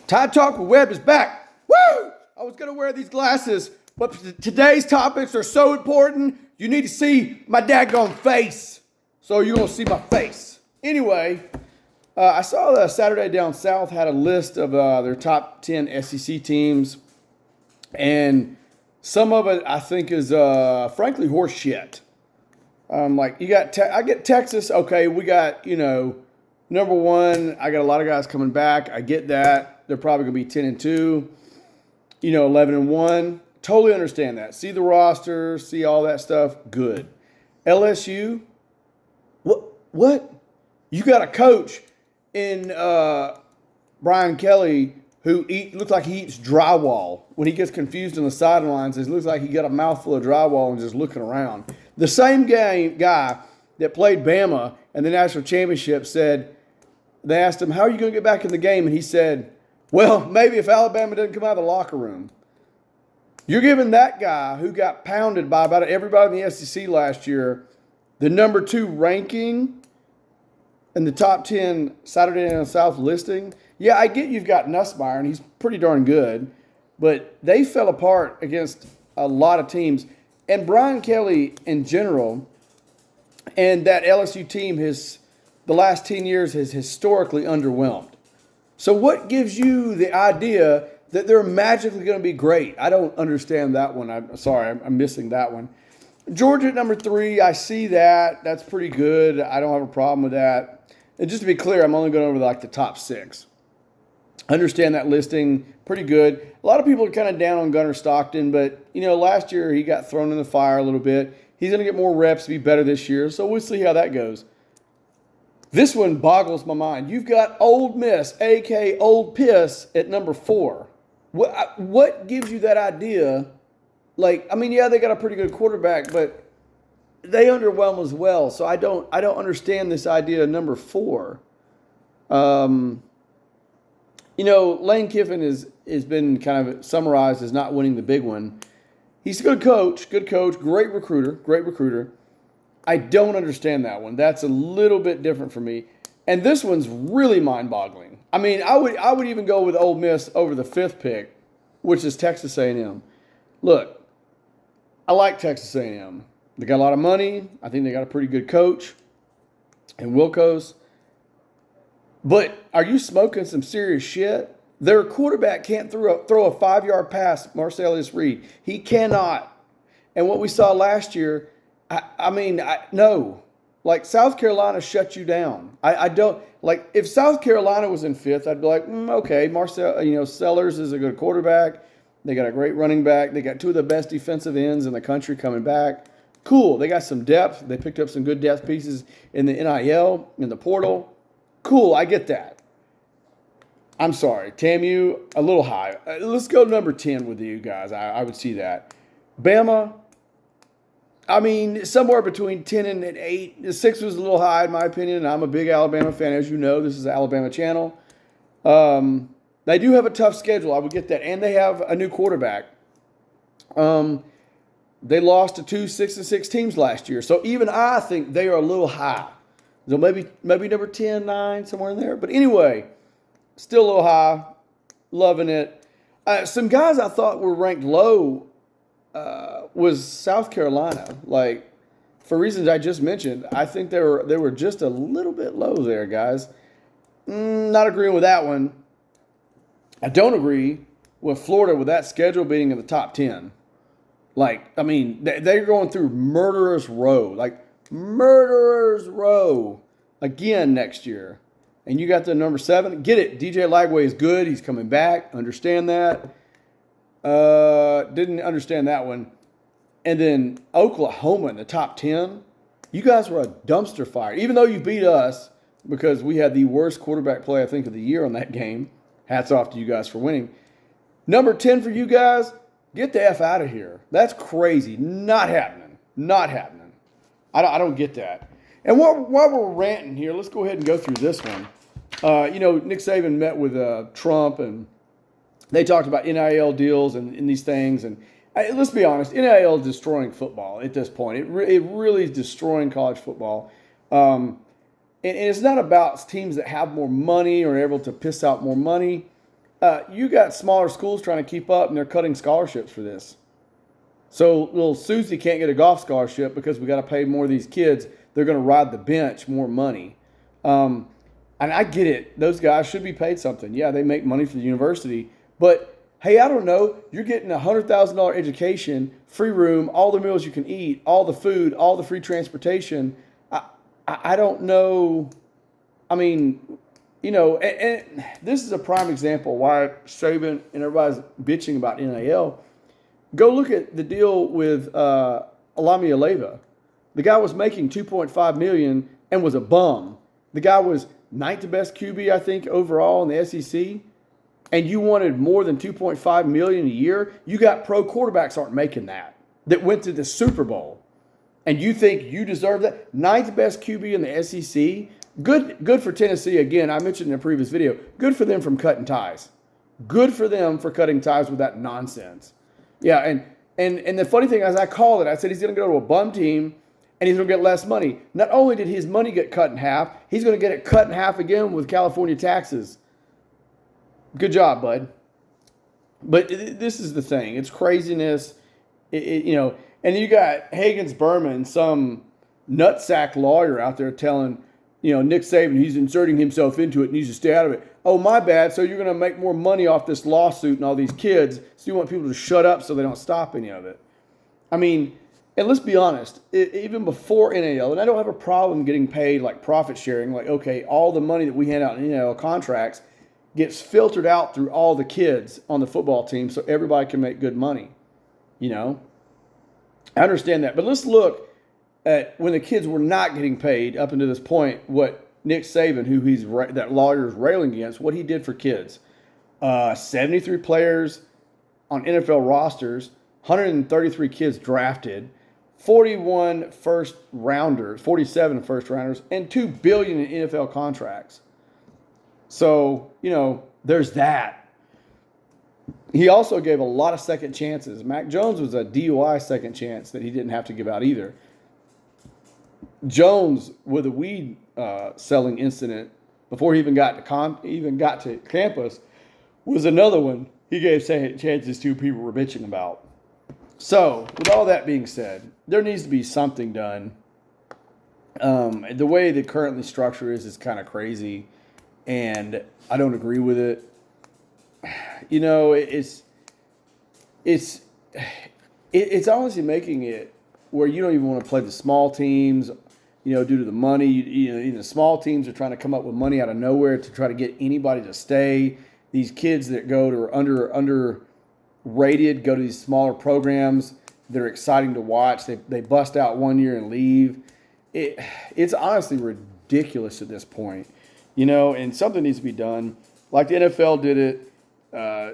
Tide Talk with Webb is back. Woo! I was going to wear these glasses, but today's topics are so important, you need to see my daggone face. So you're going to see my face. Anyway, I saw that Saturday Down South had a list of their top 10 SEC teams, and some of it I think is frankly horse shit. Like you got, I get Texas. Okay, we got number one. I got a lot of guys coming back. I get that. They're probably going to be 10-2, 11-1. Totally understand that. See the roster, see all that stuff. Good. LSU, what? You got a coach in Brian Kelly who looks like he eats drywall. When he gets confused on the sidelines, it looks like he got a mouthful of drywall and just looking around. The same guy that played Bama in the national championship said, they asked him, how are you going to get back in the game? And he said, well, maybe if Alabama doesn't come out of the locker room. You're giving that guy who got pounded by about everybody in the SEC last year the number 2 ranking in the top 10 Saturday Down South listing. Yeah, I get you've got Nussmeier, and he's pretty darn good, but they fell apart against a lot of teams. And Brian Kelly in general and that LSU team the last 10 years has historically underwhelmed. So what gives you the idea that they're magically going to be great? I don't understand that one. I'm missing that one. Georgia at number 3, I see that. That's pretty good. I don't have a problem with that. And just to be clear, I'm only going over the top 6. Understand that listing, pretty good. A lot of people are kind of down on Gunnar Stockton, but last year he got thrown in the fire a little bit. He's going to get more reps, be better this year, so we'll see how that goes. This one boggles my mind. You've got Old Miss, a.k.a. Old Piss, at number 4. What gives you that idea? They got a pretty good quarterback, but they underwhelm as well. So I don't understand this idea of number 4. Lane Kiffin has been kind of summarized as not winning the big one. He's a good coach, great recruiter. I don't understand that one. That's a little bit different for me. And this one's really mind-boggling. I would even go with Ole Miss over the 5th pick, which is Texas A&M. Look, I like Texas A&M. They got a lot of money. I think they got a pretty good coach in Wilkos. But are you smoking some serious shit? Their quarterback can't throw a 5-yard pass, Marcellus Reed. He cannot. And what we saw last year, no. South Carolina shut you down. I don't if South Carolina was in 5th, I'd be like, okay, Sellers is a good quarterback. They got a great running back. They got 2 of the best defensive ends in the country coming back. Cool. They got some depth. They picked up some good depth pieces in the NIL, in the portal. Cool. I get that. I'm sorry. TAMU, a little high. Let's go number 10 with you guys. I would see that. Bama, somewhere between 10 and 8. The 6 was a little high, in my opinion. I'm a big Alabama fan. As you know, this is an Alabama channel. They do have a tough schedule. I would get that. And they have a new quarterback. They lost to 2 6-6 teams last year. So even I think they are a little high. So maybe number 10, 9, somewhere in there. But anyway, still a little high. Loving it. Some guys I thought were ranked low was South Carolina. For reasons I just mentioned, I think they were just a little bit low there, guys. Not agreeing with that one. I don't agree with Florida with that schedule being in the top 10. They're going through murderer's row. Murderer's row again next year. And you got the number 7. Get it. DJ Lagway is good. He's coming back. Understand that. Didn't understand that one. And then Oklahoma in the top 10. You guys were a dumpster fire. Even though you beat us because we had the worst quarterback play, I think, of the year on that game. Hats off to you guys for winning. Number 10 for you guys, get the F out of here. That's crazy. Not happening. I don't get that. And while we're ranting here, let's go ahead and go through this one. Nick Saban met with Trump, and they talked about NIL deals and these things. And let's be honest, NIL is destroying football at this point. It really is destroying college football. And it's not about teams that have more money or are able to piss out more money. You got smaller schools trying to keep up, and they're cutting scholarships for this. So little Susie can't get a golf scholarship because we got to pay more of these kids. They're going to ride the bench more money. And I get it. Those guys should be paid something. Yeah, they make money for the university. But hey, I don't know. You're getting a $100,000 education, free room, all the meals you can eat, all the food, all the free transportation. I don't know. I mean, and this is a prime example why Saban and everybody's bitching about NIL. Go look at the deal with Alami Aleva. The guy was making $2.5 million and was a bum. The guy was ninth best QB, I think, overall in the SEC. And you wanted more than $2.5 million a year. You got pro quarterbacks aren't making that went to the Super Bowl. And you think you deserve that? Ninth best QB in the SEC. Good for Tennessee. Again, I mentioned in a previous video. Good for them from cutting ties. Good for them for cutting ties with that nonsense. Yeah, and the funny thing is, I called it. I said he's going to go to a bum team, and he's going to get less money. Not only did his money get cut in half, he's going to get it cut in half again with California taxes. Good job, bud. But this is the thing. It's craziness. And you got Higgins Berman, some nutsack lawyer out there telling, Nick Saban, he's inserting himself into it, needs to stay out of it. Oh, my bad. So you're going to make more money off this lawsuit and all these kids. So you want people to shut up so they don't stop any of it. I mean, and let's be honest, even before NIL, and I don't have a problem getting paid like profit sharing, like, okay, all the money that we hand out in NIL contracts gets filtered out through all the kids on the football team so everybody can make good money. I understand that. But let's look at when the kids were not getting paid up until this point, what Nick Saban, that lawyer is railing against, what he did for kids. 73 players on NFL rosters, 133 kids drafted, 47 first rounders, and $2 billion in NFL contracts. So, there's that. He also gave a lot of second chances. Mac Jones was a DUI second chance that he didn't have to give out either. Jones, with a weed selling incident before he even got to campus, was another one he gave second chances to people were bitching about. So, with all that being said, there needs to be something done. The way the currently structure is kind of crazy, and I don't agree with it. It's honestly making it where you don't even want to play the small teams, due to the money. The small teams are trying to come up with money out of nowhere to try to get anybody to stay. These kids that go to underrated go to these smaller programs that are exciting to watch. They bust out 1 year and leave. It's honestly ridiculous at this point, and something needs to be done. Like the NFL did it.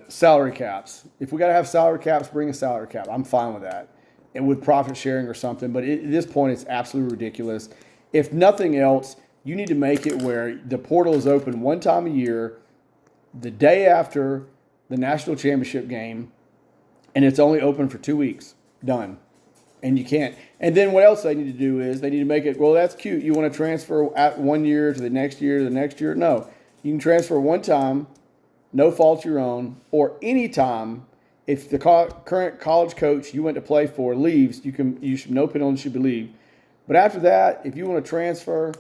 Salary caps. If we got to have salary caps, bring a salary cap. I'm fine with that. And with profit sharing or something. But at this point, it's absolutely ridiculous. If nothing else, you need to make it where the portal is open one time a year, the day after the national championship game, and it's only open for 2 weeks. Done. And you can't. And then what else they need to do is they need to make it, well, that's cute. You want to transfer at 1 year to the next year to the next year? No. You can transfer one time. No fault of your own, or any time if the current college coach you went to play for leaves, no penalty should be leave. But after that, if you want to transfer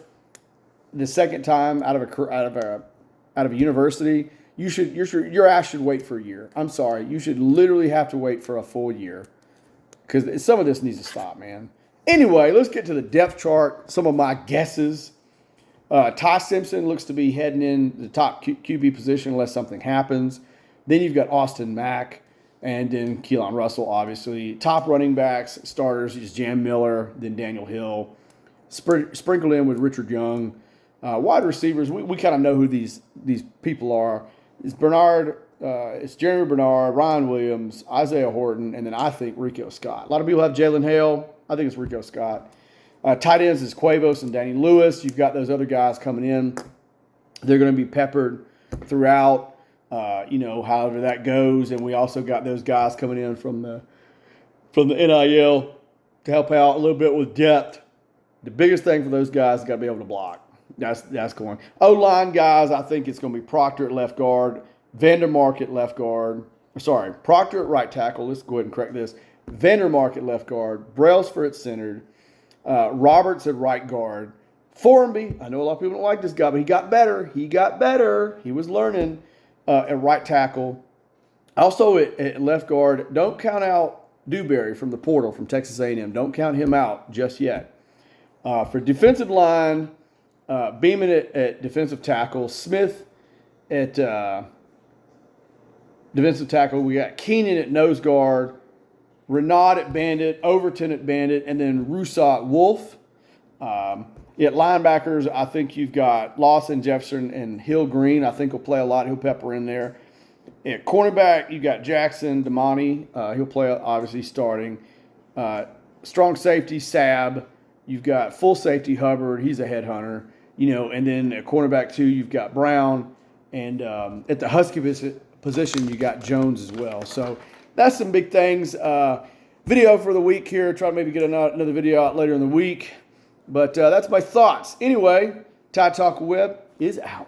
the second time out of a university, your ass should wait for a year. I'm sorry, you should literally have to wait for a full year because some of this needs to stop, man. Anyway, let's get to the depth chart. Some of my guesses. Ty Simpson looks to be heading in the top QB position unless something happens. Then you've got Austin Mack and then Keelan Russell, obviously. Top running backs, starters, is Jam Miller, then Daniel Hill. Sprinkled in with Richard Young. Wide receivers, we kind of know who these people are. It's Jeremy Bernard, Ryan Williams, Isaiah Horton, and then I think Rico Scott. A lot of people have Jalen Hale. I think it's Rico Scott. Tight ends is Cuevas and Danny Lewis. You've got those other guys coming in. They're going to be peppered throughout, however that goes. And we also got those guys coming in from the NIL to help out a little bit with depth. The biggest thing for those guys is got to be able to block. That's going. O-line guys, I think it's going to be Proctor at left guard, Vandermark at left guard. Sorry, Proctor at right tackle. Let's go ahead and correct this. Vandermark at left guard. Brailsford at center. Roberts at right guard. Formby, I know a lot of people don't like this guy, but he got better. He was learning at right tackle. Also at left guard, don't count out Dewberry from the portal from Texas A&M. Don't count him out just yet. For defensive line, Beeman at defensive tackle. Smith at defensive tackle. We got Keenan at nose guard. Renaud at bandit. Overton at bandit. And then Rousseau at wolf. At linebackers, I think you've got Lawson, Jefferson, and Hill Green. I think he'll play a lot. He'll pepper in there. At cornerback, you've got Jackson, Damani. He'll play, obviously, starting. Strong safety, Sab. You've got full safety, Hubbard. He's a headhunter. And then at cornerback, too, you've got Brown. And at the Husky position, you got Jones as well. So that's some big things. Video for the week here. Try to maybe get another video out later in the week. But that's my thoughts. Anyway, Tide Talk Web is out.